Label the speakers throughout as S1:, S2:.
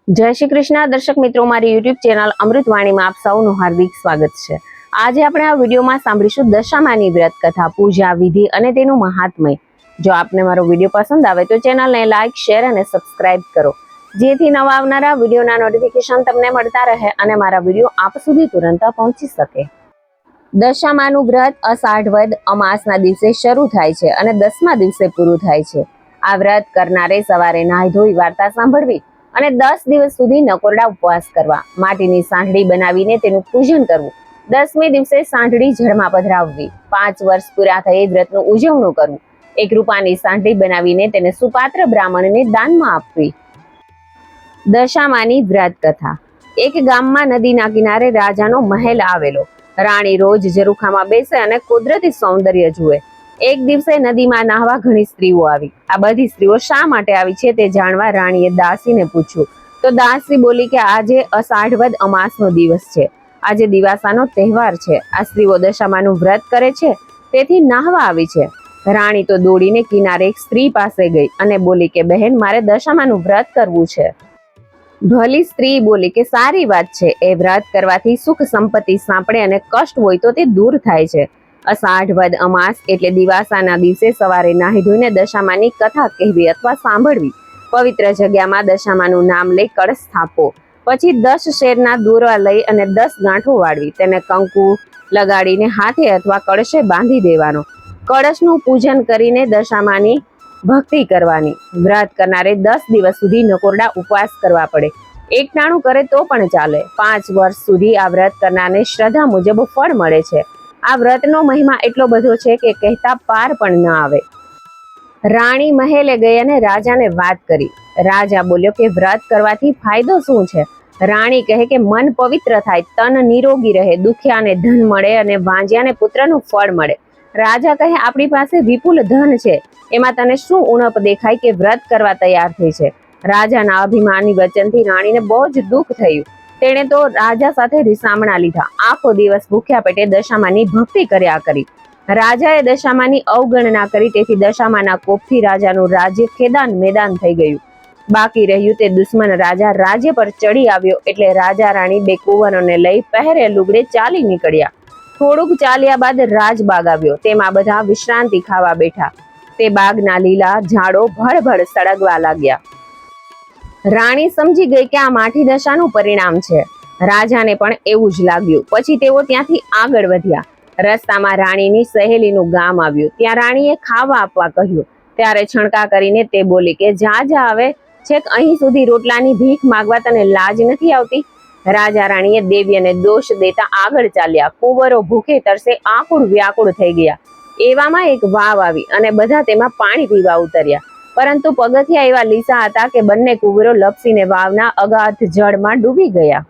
S1: જય શ્રી કૃષ્ણ દર્શક મિત્રો, મારી યુટ્યુબ ચેનલ અમૃતવાણીમાં આપ સૌનું હાર્દિક સ્વાગત છે। આજે આપણે આ વિડીયોમાં સાંભળીશું દશામાની વ્રત કથા, પૂજા વિધિ અને તેનું મહાત્મય। જો આપને મારો વિડીયો પસંદ આવે તો ચેનલને લાઈક, શેર અને સબસ્ક્રાઇબ કરો, જેથી નવા આવનારા વિડીયોના નોટિફિકેશન તમને મળતા રહે અને મારા વિડીયો આપ સુધી તુરંત પહોંચી શકે। દશામાનું વ્રત અષાઢ વદ અમાસના દિવસે શરૂ થાય છે અને 10મા દિવસે પૂરું થાય છે। આ વ્રત કરનારે સવારે નાહી ધોઈ વાર્તા સાંભળવી અને 10 દિવસ સુધી નકોરડા ઉપવાસ કરવા, માટીની સાંઢળી બનાવીને તેનું પૂજન કરવું, 10મે દિવસે સાંઢળી જળમાં પધરાવવી, 5 વર્ષ પૂરા થયે વ્રતનું ઉજવણું કરવું, 1 રૂપાની સાંઢળી બનાવીને તેને સુપાત્ર બ્રાહ્મણને દાનમાં આપવી। દશામાની વ્રત કથા। એક ગામમાં નદીના કિનારે રાજાનો મહેલ આવેલો। રાણી રોજ ઝરૂખામાં બેસે અને કુદરતી સૌંદર્ય જુએ। એક દિવસે નદીમાં નાહવા ઘણી સ્ત્રીઓ આવી। આ બધી સ્ત્રીઓ શા માટે આવી છે તે જાણવા રાણીએ દાસીને પૂછ્યું તો દાસી બોલી કે આજે અષાઢ વદ અમાસનો દિવસ છે, આજે દિવાસાનો તહેવાર છે, આ સ્ત્રીઓ દશામાનું વ્રત કરે છે તેથી નાહવા આવી છે। રાણી તો દોડીને કિનારે એક સ્ત્રી પાસે ગઈ અને બોલી કે બહેન, મારે દશામાનું વ્રત કરવું છે। ભલી સ્ત્રી બોલી કે સારી વાત છે, એ વ્રત કરવાથી સુખ સંપત્તિ સાંપડે અને કષ્ટ હોય તો તે દૂર થાય છે। અષાઢ વદ અમાસ એટલે દિવાસાના દિવસે સવારે નાહી ધોઈને દશામાની કથા કહેવી અથવા સાંભળવી, પવિત્ર જગ્યામાં દશામાનું નામ લઈ કળશ સ્થાપવો, પછી 10 શેરના દોરવા લઈ અને 10 ગાંઠો વાળવી, તેને કંકુ લગાડીને હાથે અથવા કળશે બાંધી દેવાનો, કળશનું પૂજન કરીને દશામાની ભક્તિ કરવાની। વ્રત કરનારે 10 દિવસ સુધી નકોરડા ઉપવાસ કરવા પડે, એકટાણું કરે તો પણ ચાલે। 5 વર્ષ સુધી આ વ્રત કરનારને શ્રદ્ધા મુજબ ફળ મળે છે। આ વ્રતનો મહિમા એટલો બધો છે કે કહેતા પાર પણ ન આવે। રાણી મહેલે ગઈ અને રાજાને વાત કરી। રાજા બોલ્યો કે વ્રત કરવાથી ફાયદો શું છે? રાણી કહે કે મન પવિત્ર થાય, તન નિરોગી રહે, દુખિયાને ધન મળે અને વાંજ્યાને પુત્રનું ફળ મળે। રાજા કહે આપણી પાસે વિપુલ ધન છે, એમાં તને શું ઉણપ દેખાય કે વ્રત કરવા તૈયાર થઈ છે? રાજાના અભિમાની વચનથી રાણીને બહુ જ દુઃખ થયું। તેણે તો રાજા સાથે રીસામણા લીધા, આખો દિવસ ભૂખ્યા પેટે દશામાની ભક્તિ કર્યા કરી। રાજાએ દશામાની અવગણના કરી, તેથી દશામાના કોપથી રાજાનું રાજ્ય ખેદાન મેદાન થઈ ગયું। બાકી રહ્યું તે દુશ્મન રાજા રાજ્ય પર ચડી આવ્યો એટલે રાજા રાણી 2 કુંવરોને લઈ પહેરે લુગડે ચાલી નીકળ્યા। થોડુંક ચાલ્યા બાદ રાજબાગ આવ્યો, તેમાં બધા વિશ્રાંતિ ખાવા બેઠા। તે બાગના લીલા ઝાડો ભળભળ સળગવા લાગ્યા। રાણી સમજી ગઈ કે આ માઠી દશાનું પરિણામ છે। રાજાને પણ એવું જ લાગ્યું। પછી તેઓ ત્યાંથી આગળ વધ્યા। રસ્તામાં રાણીની સહેલીનું ગામ આવ્યું, ત્યાં રાણીએ ખાવા આપવા કહ્યું। ત્યારે છણકા કરીને તે બોલી કે જા આવે, છેક અહીં સુધી રોટલાની ભીખ માગવા તને લાજ નથી આવતી? રાજા રાણીએ દેવીને દોષ દેતા આગળ ચાલ્યા। કુંવરો ભૂખે તરસે આકુળ વ્યાકુળ થઈ ગયા। એવામાં એક વાવ આવી અને બધા તેમાં પાણી પીવા ઉતર્યા, પરંતુ પગથિયા એવા લીસા હતા કે બંને કુંવરો લપસીને વાવના અગાધ જળમાં ડૂબી ગયા।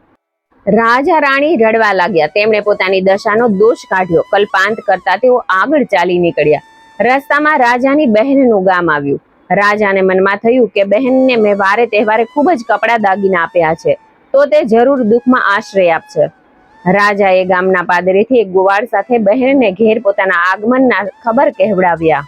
S1: રાજા રાણી રડવા લાગ્યા। તેમણે પોતાની દશાનો દોષ કાઢ્યો। કલ્પાંત કરતા તેઓ આગળ ચાલી નીકળ્યા। રસ્તામાં રાજાની બહેનનું ગામ આવ્યું। રાજાને મનમાં થયું કે બહેનને મેં વારે તહેવારે ખૂબ જ કપડા દાગીના આપ્યા છે, તો તે જરૂર દુઃખમાં આશ્રય આપશે। રાજાએ ગામના પાદરેથી એક ગોવાળ સાથે બહેનને ઘેર પોતાના આગમનના ખબર કહેવડાવ્યા।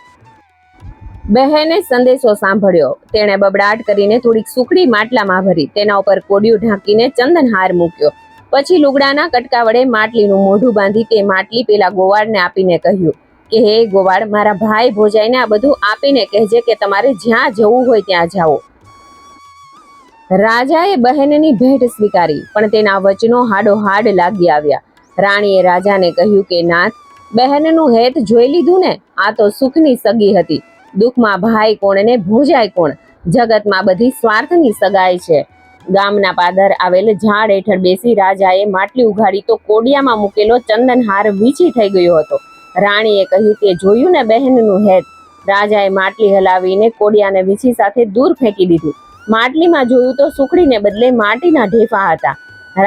S1: બહેને સંદેશો સાંભળ્યો। તેણે બબડાટ કરીને થોડીક સુખડી માટલામાં ભરી, તેના ઉપર કોડિયું ઢાંકીને ચંદનહાર મૂક્યો, પછી લુગડાના કટકા વડે માટલીનું મોઢું બાંધી તે માટલી પેલા ગોવાળને આપીને કહ્યું કે હે ગોવાળ, મારા ભાઈ ભોજાઈને આ બધું આપીને કહેજે કે તમારે જ્યાં જવું હોય ત્યાં જાઓ। રાજાએ બહેનની ભેટ સ્વીકારી, પણ તેના વચનો હાડોહાડ લાગી આવ્યા। રાણીએ રાજાને કહ્યું કે નાથ, બહેનનું હેત જોઈ લીધું ને? આ તો સુખની સગી હતી, દુઃખમાં ભાઈ કોણ ને ભોજાય કોણ? જગતમાં બધી સ્વાર્થની સગાઈ છે। ગામના પાદર આવેલ ઝાડ હેઠળ બેસી રાજાએ માટલી ઉઘાડી તો કોડિયામાં મૂકેલો ચંદનહાર વીછી થઈ ગયો હતો। રાણીએ કહ્યું કે જોયું ને બહેનનું હેત? રાજાએ માટલી હલાવીને કોડિયાને વીછી સાથે દૂર ફેંકી દીધું। માટલીમાં જોયું તો સુખડીને બદલે માટીના ઢેફા હતા।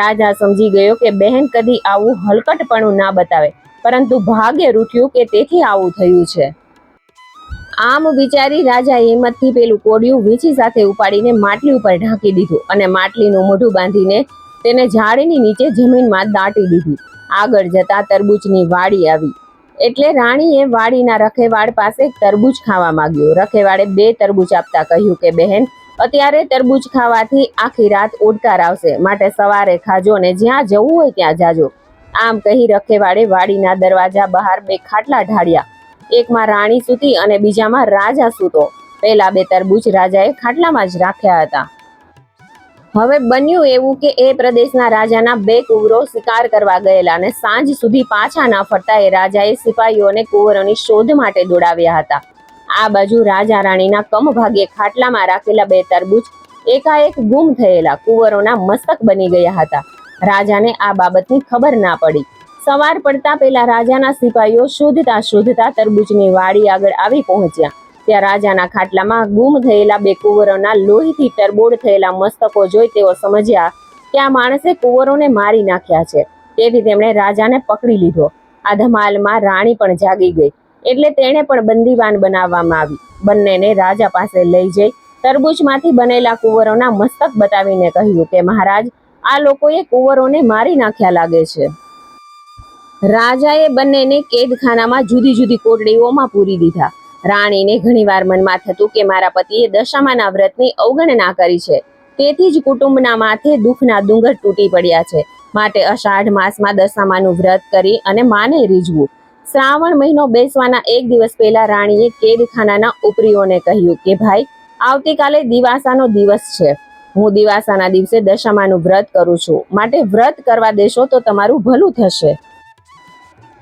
S1: રાજા સમજી ગયો કે બહેન કદી આવું હલકટપણું ના બતાવે, પરંતુ ભાગ્ય રૂઠ્યું કે તેથી આવું થયું છે। આમ વિચારી રાજા હિંમતથી પેલું કોડિયું વીંછી સાથે ઉપાડીને માટલી ઉપર ઢાંકી દીધું અને માટલીનું મોઢું બાંધીને તેને ઝાડની નીચે જમીનમાં દાટી દીધી। આગળ જતા તરબૂચની વાડી આવી એટલે રાણીએ વાડીના રખેવાળ પાસે તરબૂચ ખાવા માંગ્યો। રખેવાળે 2 તરબૂચ આપતા કહ્યું કે બહેન, અત્યારે તરબૂચ ખાવાથી આખી રાત ઓડકાર આવશે, માટે સવારે ખાજો ને જ્યાં જવું હોય ત્યાં જાજો. આમ કહી રખેવાળે વાડીના દરવાજા બહાર 2 ખાટલા ઢાળ્યા. એકમાં રાણી સૂતી અને બીજામાં રાજા સૂતો. પહેલા 2 તરબૂચ રાજાએ ખાટલામાં જ રાખ્યા હતા. હવે બન્યું એવું કે એ પ્રદેશના રાજાના 2 કુંવરો શિકાર કરવા ગયેલા અને સાંજ સુધી પાછા ના ફરતા એ રાજાએ સિપાહીઓને કુંવરોની શોધ માટે દોડાવ્યા હતા. આ બાજુ રાજા રાણીના કમ ભાગે ખાટલામાં રાખેલા 2 તરબૂચ એકાએક ગુમ થયેલા કુંવરોના મસ્તક બની ગયા હતા. રાજાને આ બાબતની ખબર ના પડી. સવાર પડતા પહેલા રાજાના સિપાહીઓ શોધતા તરબૂચની વાડી આગળ આવી પહોંચ્યા. ત્યાં રાજાના ખાટલામાં ગુમ થયેલા 2 કુંવરોના લોહીથી ટરબોળ થયેલા મસ્તકો જોઈ તેઓ સમજ્યા કે આ માણસે કુંવરોને મારી નાખ્યા છે. તેથી તેમણે રાજાને પકડી લીધો. આ ધમાલમાં રાણી પણ જાગી ગઈ, એટલે તેણે પણ બંદીવાન બનાવવામાં આવી. બંનેને રાજા પાસે લઈ જઈ તરબૂચમાંથી બનેલા કુંવરોના મસ્તક બતાવીને કહ્યું કે મહારાજ, આ લોકોએ કુંવરોને મારી નાખ્યા લાગે છે. રાજાએ બંનેને કેદખાનામાં જુદી જુદી કોટડીઓમાં પૂરી દીધા. રાણીને ઘણીવાર મનમાં થતું કે મારા પતિએ દશામાના વ્રતની અવગણના કરી છે, તેથી જ કુટુંબના માથે દુઃખના ડુંગર તૂટી પડ્યા છે. માટે અષાઢ માસમાં દશામાનું વ્રત કરી અને માને રીઝવું. શ્રાવણ મહિનો બેસવાના 1 દિવસ પહેલા રાણીએ કેદખાનાના ઉપરીઓને કહ્યું કે ભાઈ, આવતીકાલે દિવાસાનો દિવસ છે. હું દિવાસાના દિવસે દશામાનું વ્રત કરું છું, માટે વ્રત કરવા દેશો તો તમારું ભલું થશે.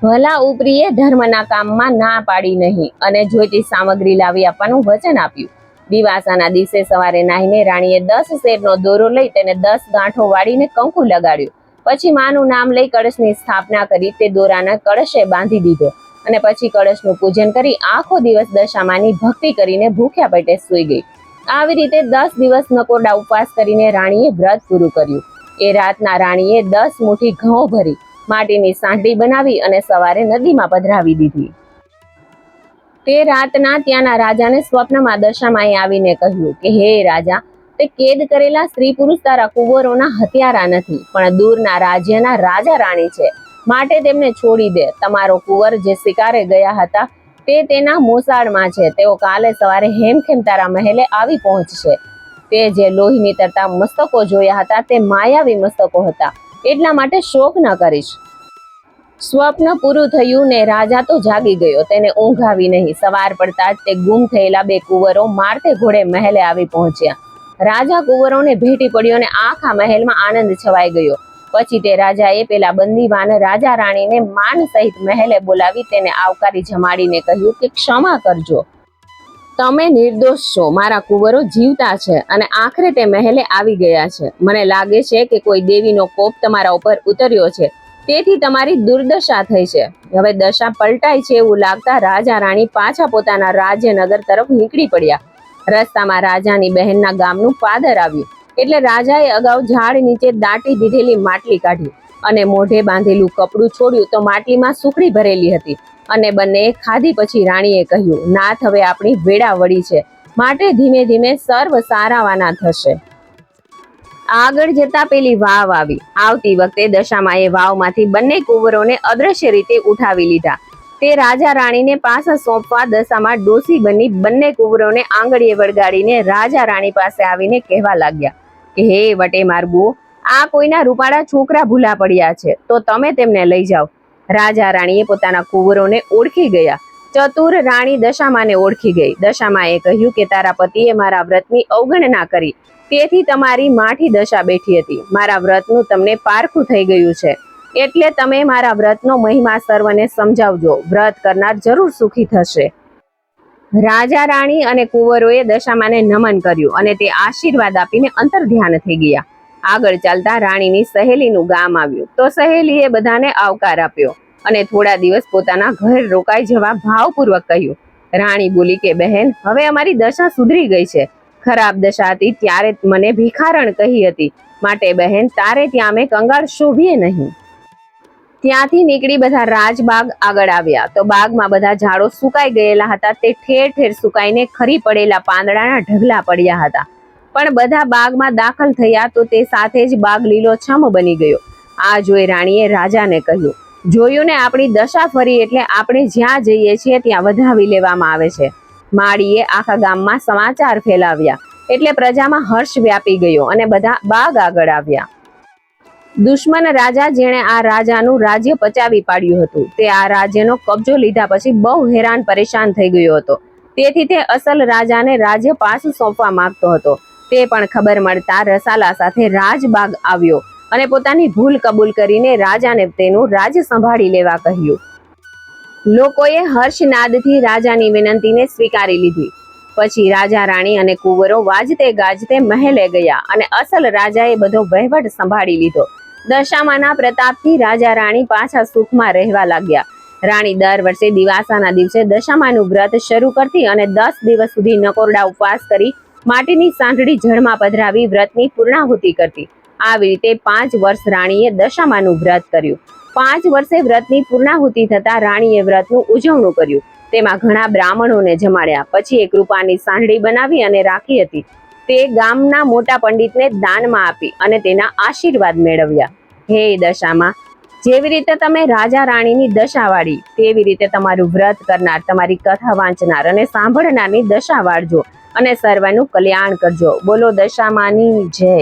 S1: ભલા ઉપરીએ ધર્મના કામમાં ના પાડી નહીં અને જોઈતી સામગ્રી લાવી આપવાનું વચન આપ્યું. દિવાસાના દિવસે સવારે નાહીને રાણીએ 10 શેરનો દોરો લઈ તેને 10 ગાંઠો વાળીને કંકુ લગાડ્યું. પછી માનું નામ લઈ કળશની સ્થાપના કરી તે દોરાના કળશે બાંધી દીધો અને પછી કળશનું પૂજન કરી આખો દિવસ દશામાની ભક્તિ કરીને ભૂખ્યા પેટે સૂઈ ગઈ. આવી રીતે 10 દિવસ નકોરડા ઉપવાસ કરીને રાણીએ વ્રત પૂરું કર્યું. એ રાતના રાણીએ 10 મુઠ્ઠી ઘઉં ભરી માટીની સાંઢળી બનાવી અને સવારે નદીમાં પધરાવી દીધી. તે રાતના ત્યાંના રાજાને સ્વપ્નમાં દશામાએ આવીને કહ્યું કે હે રાજા, તે કેદ કરેલા સ્ત્રી પુરુષ તારા કુંવરોના હત્યારા નથી, પણ દૂરના રાજ્યના રાજા રાણી છે. માટે તેમને છોડી દે. તમારો કુંવર જે શિકારે ગયા હતા તે તેના મોસાળમાં છે. તેઓ કાલે સવારે હેમખેમ તારા મહેલે આવી પહોંચશે. તે જે લોહી નીતરતા મસ્તકો જોયા હતા તે માયાવી મસ્તકો હતા, એટલા માટે શોક ન કરીશ. સ્વપ્ન પૂરું થયું ને રાજા તો જાગી ગયો. તેને ઊંઘ આવી નહીં. સવાર પડતા જ તે ગુમ થયેલા 2 કુંવરો મારતે ઘોડે મહેલે આવી પહોંચ્યા. રાજા કુંવરોને ભેટી પડ્યો અને આખા મહેલમાં આનંદ છવાઈ ગયો. પછી તે રાજાએ પેલા બંદીવાન રાજા રાણીને માન સહિત મહેલે બોલાવી તેને આવકારી જમાડીને કહ્યું કે ક્ષમા કરજો, તમે નિર્દોષ છો. મારા કુંવરો જીવતા છે અને આખરે તે મહેલે આવી ગયા છે. મને લાગે છે કે કોઈ દેવીનો કોપ તમારા ઉપર ઉતર્યો છે, તેથી તમારી દુર્દશા થઈ છે. હવે દશા પલટાઈ છે એવું લાગતા રાજા રાણી પાછા પોતાના રાજ્યનગર તરફ નીકળી પડ્યા. રસ્તામાં રાજાની બહેનના ગામનું પાદર આવ્યું, એટલે રાજાએ અગાઉ ઝાડ નીચે દાટી દીધેલી માટલી કાઢી અને મોઢે બાંધેલું કપડું છોડ્યું તો માટલીમાં સુખડી ભરેલી હતી અને બંનેએ ખાધી. પછી રાણીએ કહ્યું, નાથ, હવે આપણી વેળા વળી છે, માટે ધીમે ધીમે સર્વ સારાવાના થશે. આગળ જતા પેલી વાવ આવી. આવતી વખતે દશામાએ વાવમાંથી બંને કુંવરોને અદ્રશ્ય રીતે ઉઠાવી લીધા. તે રાજા રાણીને પાછા સોંપવા દશામાં ડોસી બની બંને કુંવરોને આંગળીએ વળગાડીને રાજા રાણી પાસે આવીને કહેવા લાગ્યા કે હે વટે માર્ગુઓ, આ કોઈના રૂપાળા છોકરા ભૂલા પડ્યા છે, તો તમે તેમને લઈ જાઓ. રાજા રાણીએ પોતાના કુંવરોને ઓળખી ગયા. ચતુર રાણી દશામાને ઓળખી ગઈ. દશામાએ કહ્યું કે તારા પતિએ મારા વ્રતની અવગણના કરી, તેથી તમારી માઠી દશા બેઠી હતી. મારા વ્રતનું તમને પારખું થઈ ગયું છે, એટલે તમે મારા વ્રતનો મહિમા સર્વને સમજાવજો. વ્રત કરનાર જરૂર સુખી થશે. રાજા રાણી અને કુંવરોએ દશામાને નમન કર્યું અને તે આશીર્વાદ આપીને અંતર્ધ્યાન થઈ ગયા. આગળ ચાલતા રાણીની સહેલીનું ગામ આવ્યું તો સહેલીએ બધાને આવકાર આપ્યો અને થોડા દિવસ પોતાના ઘર રોકાઈ જવા ભાવપૂર્વક કહ્યું. રાણી બોલી કે બહેન, હવે અમારી દશા સુધરી ગઈ છે. ખરાબ દશા હતી ત્યારે મને ભિખારણ કહી હતી, માટે બહેન તારે ત્યાં અમે કંગાળ શોભીએ નહીં. ત્યાંથી નીકળી બધા રાજબાગ આગળ આવ્યા તો બાગમાં બધા ઝાડો સુકાઈ ગયેલા હતા. તે ઠેર ઠેર સુકાઈને ખરી પડેલા પાંદડાના ઢગલા પડ્યા હતા. પણ બધા બાગમાં દાખલ થયા તો તે સાથે જ બાગ લીલોછમ બની ગયો. આ જોઈ રાણીએ રાજાને કહ્યું, જોયું ને, આપણી દશા ફરી, એટલે આપણે જ્યાં જઈએ છીએ ત્યાં વધાવી લેવામાં આવે છે. માળીએ આખા ગામમાં સમાચાર ફેલાવ્યા. એટલે પ્રજામાં હર્ષ વ્યાપી ગયો અને બધા બાગ આગળ આવ્યા. દુશ્મન રાજા જેણે આ રાજાનું રાજ્ય પચાવી પાડ્યું હતું તે આ રાજ્યનો કબજો લીધા પછી બહુ હેરાન પરેશાન થઈ ગયો હતો. તેથી તે અસલ રાજાને રાજ્ય પાછું સોંપવા માંગતો હતો. તે પણ ખબર મળતા રસાલા સાથે રાજબાગ આવ્યો અને પોતાની ભૂલ કબૂલ કરીને રાજાને તેનું રાજ્ય સંભાળી લેવા કહ્યું. લોકોએ હર્ષનાદથી રાજાની વિનંતીને સ્વીકારી લીધી. પછી રાજા રાણી અને કુંવરો વાજતે ગાજતે મહેલે ગયા અને અસલ રાજાએ બધો વહીવટ સંભાળી લીધો. દશામાના પ્રતાપથી રાજા રાણી પાછા સુખમાં રહેવા લાગ્યા. રાણી દર વર્ષે દિવાસાના દિવસે દશામાનું વ્રત શરૂ કરતી અને 10 દિવસ સુધી નકોરડા ઉપવાસ કરી માટીની સાંઠળી જળમાં પધરાવી વ્રતની પૂર્ણાહુતિ કરતી. આવી રીતે 5 વર્ષ રાણીએ દશામાનું વ્રત કર્યું. 5 વર્ષે વ્રતની પૂર્ણાહુતિ થતા રાણીએ વ્રતનું ઉજવણું કર્યું. તેમાં ઘણા બ્રાહ્મણોને જમાડ્યા. પછી એક રૂપાની સાંઠળી બનાવી અને રાખી હતી. તે ગામના મોટા પંડિતને દાનમાં આપી અને તેના આશીર્વાદ મેળવ્યા. હે દશામાં, જેવી રીતે તમે રાજા રાણીની દશા વાળી તેવી રીતે તમારું વ્રત કરનાર, તમારી કથા વાંચનાર અને સાંભળનારની દશા વાળજો અને સર્વનું કલ્યાણ કરજો. બોલો દશામાની જય.